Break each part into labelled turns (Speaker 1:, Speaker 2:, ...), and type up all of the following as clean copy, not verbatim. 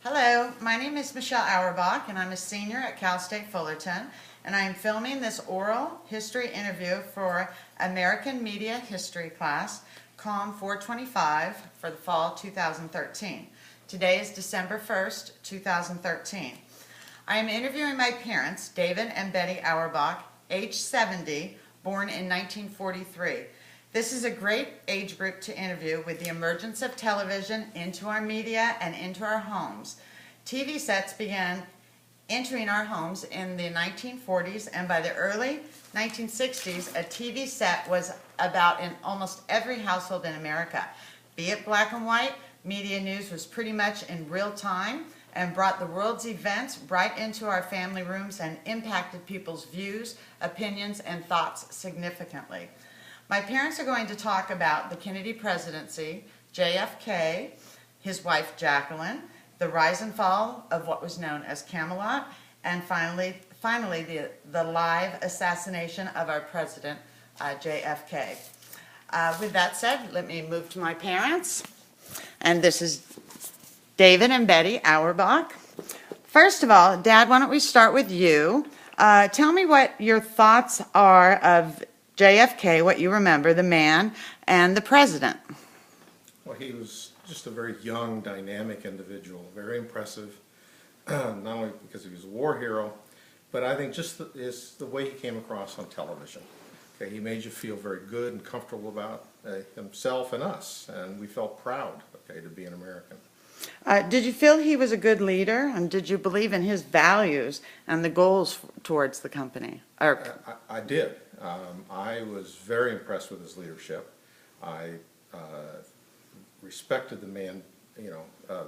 Speaker 1: Hello, my name is Michelle Auerbach, and I'm a senior at Cal State Fullerton, and I am filming this oral history interview for American Media History class, comm 425, for the fall 2013. Today is December 1st, 2013. I am interviewing my parents, David and Betty Auerbach, age 70, born in 1943. This is a great age group to interview with the emergence of television into our media and into our homes. TV sets began entering our homes in the 1940s, and by the early 1960s, a TV set was about in almost every household in America. Be it black and white, media news was pretty much in real time and brought the world's events right into our family rooms and impacted people's views, opinions, and thoughts significantly. My parents are going to talk about the Kennedy presidency, JFK, his wife Jacqueline, the rise and fall of what was known as Camelot, and finally the live assassination of our president, JFK. With that said, let me move to my parents. And this is David and Betty Auerbach. First of all, Dad, why don't we start with you? Tell me what your thoughts are of JFK, what you remember, the man, and the president.
Speaker 2: Well, he was just a very young, dynamic individual, very impressive, not only because he was a war hero, but I think just the way he came across on television. Okay, he made you feel very good and comfortable about himself and us, and we felt proud, okay, to be an American.
Speaker 1: Did you feel he was a good leader, and did you believe in his values and the goals towards the company?
Speaker 2: I did. I was very impressed with his leadership. I respected the man,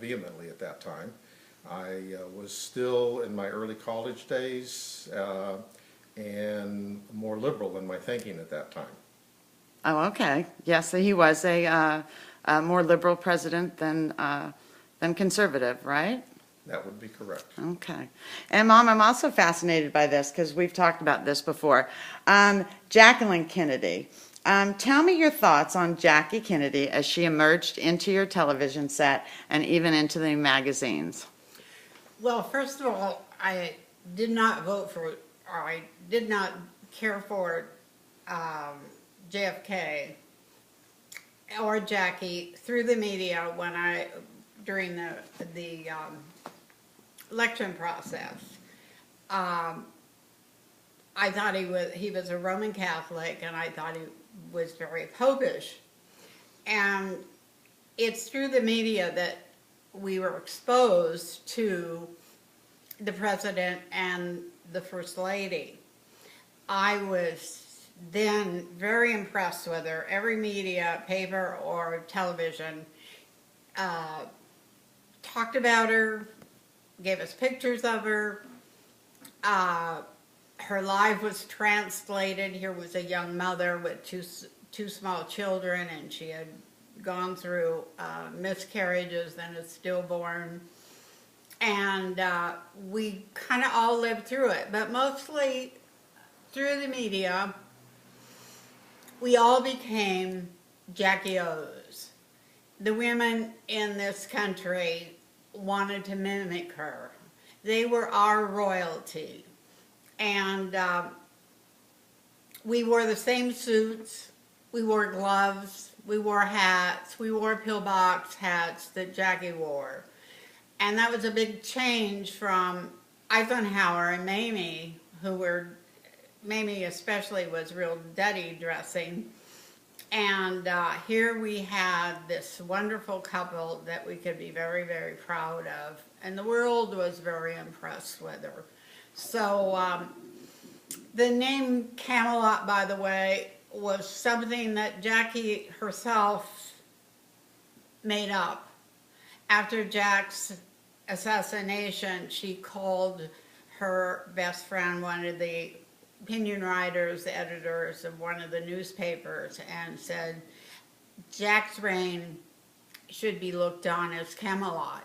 Speaker 2: vehemently at that time. I was still in my early college days and more liberal in my thinking at that time.
Speaker 1: Oh, okay. Yes, so he was a more liberal president than conservative, right?
Speaker 2: That would be correct.
Speaker 1: Okay. And Mom, I'm also fascinated by this because we've talked about this before. Jacqueline Kennedy. Tell me your thoughts on Jackie Kennedy as she emerged into your television set and even into the magazines.
Speaker 3: Well, first of all, I did not vote for, or I did not care for JFK or Jackie through the media during the election process. I thought he was a Roman Catholic, and I thought he was very popish. And it's through the media that we were exposed to the president and the First Lady. I was then very impressed with her. Every media, paper or television, talked about her, gave us pictures of her. Her life was translated. Here was a young mother with two small children, and she had gone through miscarriages and a stillborn. And we kind of all lived through it, but mostly through the media, we all became Jackie O's. The women in this country wanted to mimic her. They were our royalty. And we wore the same suits, we wore gloves, we wore hats, we wore pillbox hats that Jackie wore. And that was a big change from Eisenhower and Mamie, Mamie especially was real Duddy dressing. And here we had this wonderful couple that we could be very, very proud of. And the world was very impressed with her. So the name Camelot, by the way, was something that Jackie herself made up. After Jack's assassination, she called her best friend, one of the opinion writers, the editors of one of the newspapers, and said, Jack's reign should be looked on as Camelot.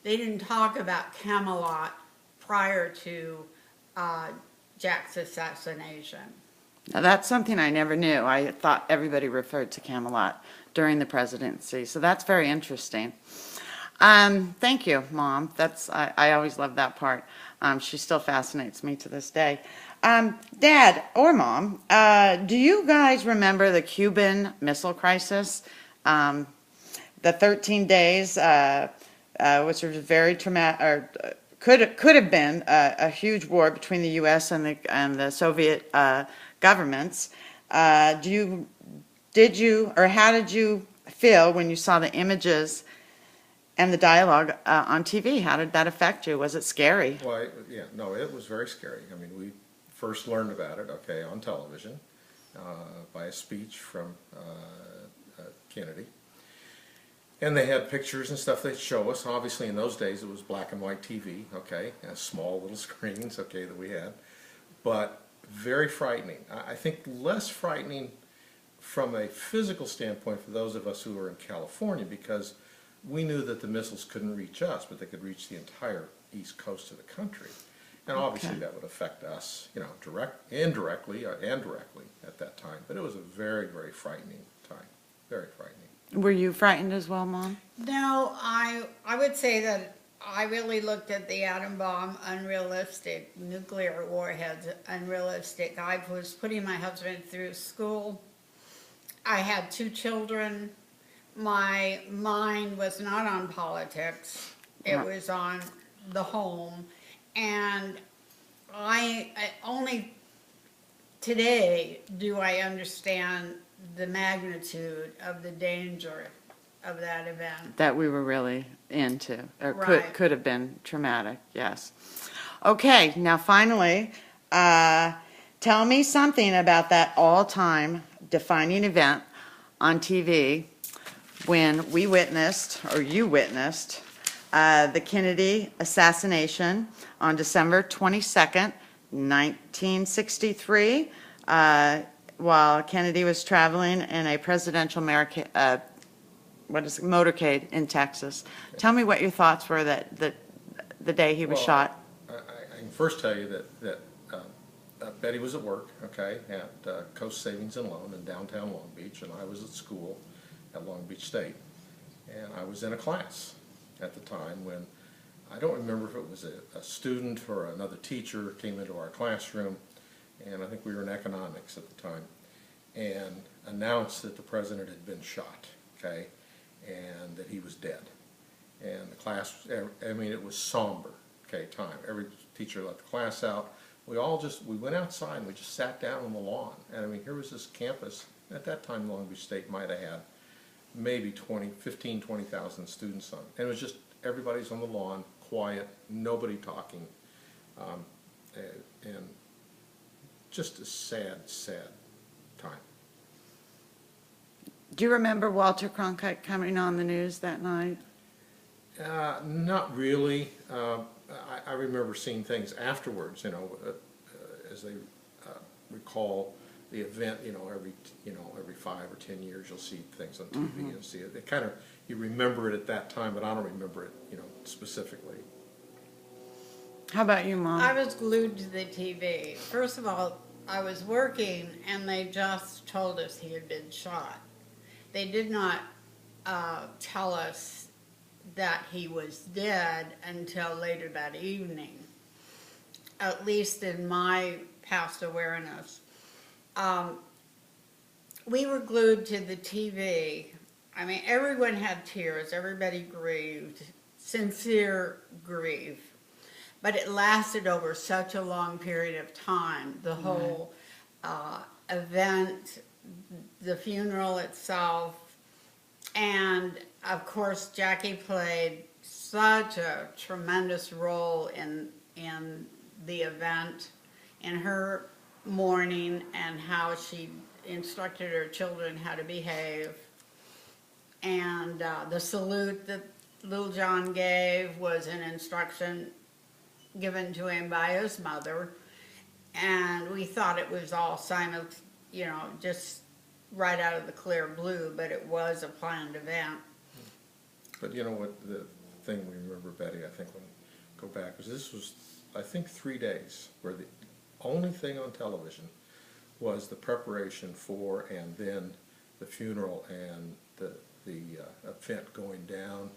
Speaker 3: They didn't talk about Camelot prior to Jack's assassination.
Speaker 1: Now, that's something I never knew. I thought everybody referred to Camelot during the presidency, so that's very interesting. Thank you, Mom. I always love that part. She still fascinates me to this day. Dad or Mom, do you guys remember the Cuban Missile Crisis? The 13 days, which was very traumatic, or could have been a huge war between the U.S. and the Soviet governments. Did you, or how did you feel when you saw the images and the dialogue on TV? How did that affect you? Was it scary?
Speaker 2: Well, yeah, no, it was very scary. I mean, we first learned about it, okay, on television by a speech from Kennedy. And they had pictures and stuff they'd show us. Obviously, in those days, it was black and white TV, okay, and small little screens, okay, that we had. But very frightening. I think less frightening from a physical standpoint for those of us who were in California, because we knew that the missiles couldn't reach us, but they could reach the entire east coast of the country. And obviously that would affect us, you know, indirectly and directly at that time. But it was a very, very frightening time. Very frightening.
Speaker 1: Were you frightened as well, Mom?
Speaker 3: No, I would say that I really looked at the atom bomb unrealistic, nuclear warheads unrealistic. I was putting my husband through school. I had 2 children. My mind was not on politics. It was on the home. And I only today do I understand the magnitude of the danger of that event.
Speaker 1: That we were really into, or
Speaker 3: Right.
Speaker 1: could have been traumatic, yes. Okay, now finally, tell me something about that all-time defining event on TV when we witnessed, or you witnessed, the Kennedy assassination on December 22nd, 1963, while Kennedy was traveling in a presidential motorcade in Texas. Tell me what your thoughts were the day he was
Speaker 2: Well,
Speaker 1: shot.
Speaker 2: I can first tell you that Betty was at work, okay, at Coast Savings and Loan in downtown Long Beach, and I was at school at Long Beach State. And I was in a class at the time when, I don't remember if it was a student or another teacher came into our classroom, and I think we were in economics at the time, and announced that the president had been shot, okay, and that he was dead. And the class, I mean, it was somber, okay, time. Every teacher let the class out. We went outside and we just sat down on the lawn. And I mean, here was this campus. At that time, Long Beach State might have had maybe 20,000 students on. And it was just, everybody's on the lawn, quiet, nobody talking. And just a sad, sad time.
Speaker 1: Do you remember Walter Cronkite coming on the news that night?
Speaker 2: Not really. I remember seeing things afterwards, you know, as they recall the event, you know, every 5 or 10 years you'll see things on TV and see it. It kind of, you remember it at that time, but I don't remember it, you know, specifically.
Speaker 1: How about you, Mom?
Speaker 3: I was glued to the TV. First of all, I was working and they just told us he had been shot. They did not tell us that he was dead until later that evening, at least in my past awareness. We were glued to the TV. I mean, everyone had tears, everybody grieved, sincere grief. But it lasted over such a long period of time. The whole event, the funeral itself, and of course Jackie played such a tremendous role in the event, in her mourning and how she instructed her children how to behave. And the salute that Little John gave was an instruction given to him by his mother, and we thought it was all you know, just right out of the clear blue, but it was a planned event.
Speaker 2: But you know what, the thing we remember, Betty, I think, when go back, was this was, I think, 3 days where the only thing on television was the preparation for and then the funeral and the event going down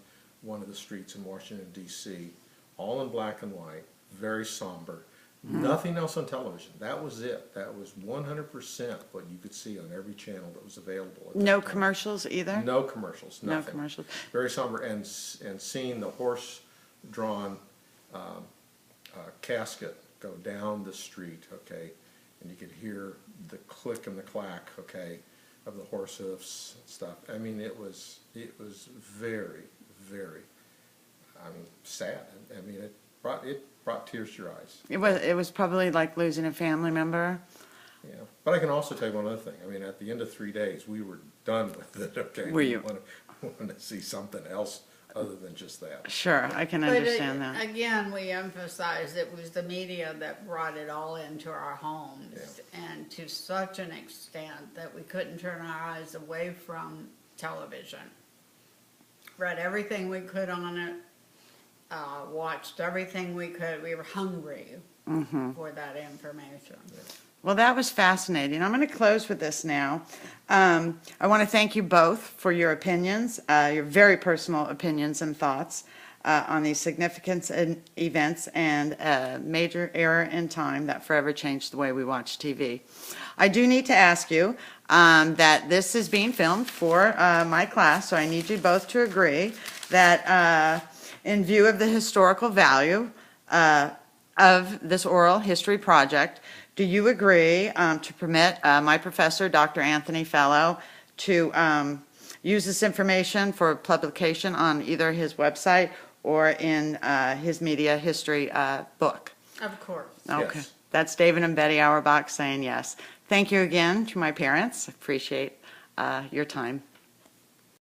Speaker 2: one of the streets in Washington, D.C., all in black and white, very somber. Nothing else on television. That was it. That was 100% what you could see on every channel that was available. At that
Speaker 1: No
Speaker 2: time.
Speaker 1: commercials either?
Speaker 2: No commercials,
Speaker 1: No
Speaker 2: nothing.
Speaker 1: commercials.
Speaker 2: Very somber, and seeing the horse-drawn casket go down the street, okay, and you could hear the click and the clack, okay, of the horse hoofs and stuff. I mean, it was very, very, sad. I mean, it brought tears to your eyes.
Speaker 1: It was probably like losing a family member.
Speaker 2: Yeah, but I can also tell you one other thing. I mean, at the end of 3 days, we were done with it, okay?
Speaker 1: Were you?
Speaker 2: We wanted to see something else other than just that.
Speaker 1: Sure, I can understand that.
Speaker 3: Again, we emphasize it was the media that brought it all into our homes, and to such an extent that we couldn't turn our eyes away from television. Read everything we could on it, watched everything we could. We were hungry for that information.
Speaker 1: Well, that was fascinating. I'm going to close with this now. I want to thank you both for your opinions, your very personal opinions and thoughts on these significant events and a major era in time that forever changed the way we watch TV. I do need to ask you that this is being filmed for my class, so I need you both to agree that in view of the historical value of this oral history project, do you agree to permit my professor, Dr. Anthony Fellow, to use this information for publication on either his website or in his media history book?
Speaker 3: Of course.
Speaker 1: Okay.
Speaker 2: Yes.
Speaker 1: That's David and Betty Auerbach saying yes. Thank you again to my parents. Appreciate your time.